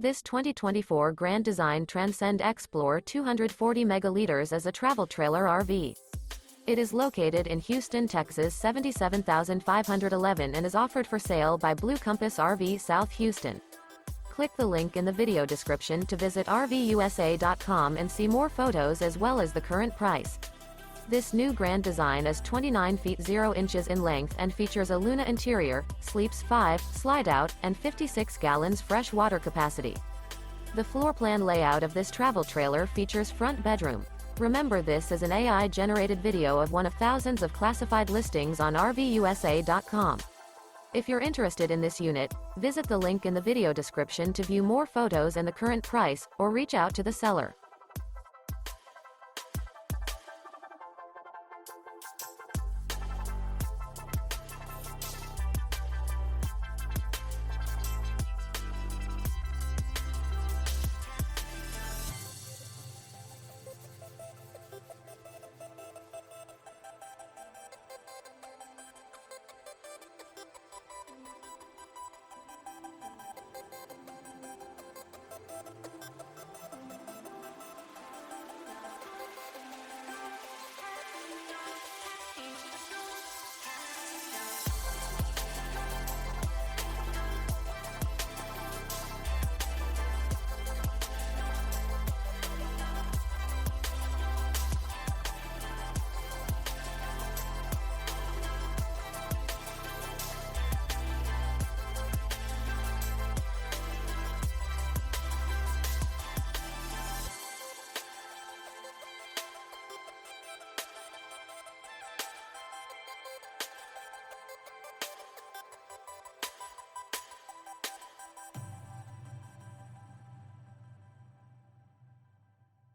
This 2024 Grand Design Transcend Xplor 240 megaliters is a travel trailer RV. It is located in Houston, Texas 77511 and is offered for sale by Blue Compass RV South Houston. Click the link in the video description to visit RVUSA.com and see more photos as well as the current price. This new Grand Design is 29 feet 0 inches in length and features a Luna interior, sleeps 5, Slideout, and 56 gallons fresh water capacity. The floor plan layout of this travel trailer features front bedroom. Remember, this is an AI-generated video of one of thousands of classified listings on RVUSA.com. If you're interested in this unit, visit the link in the video description to view more photos and the current price, or reach out to the seller.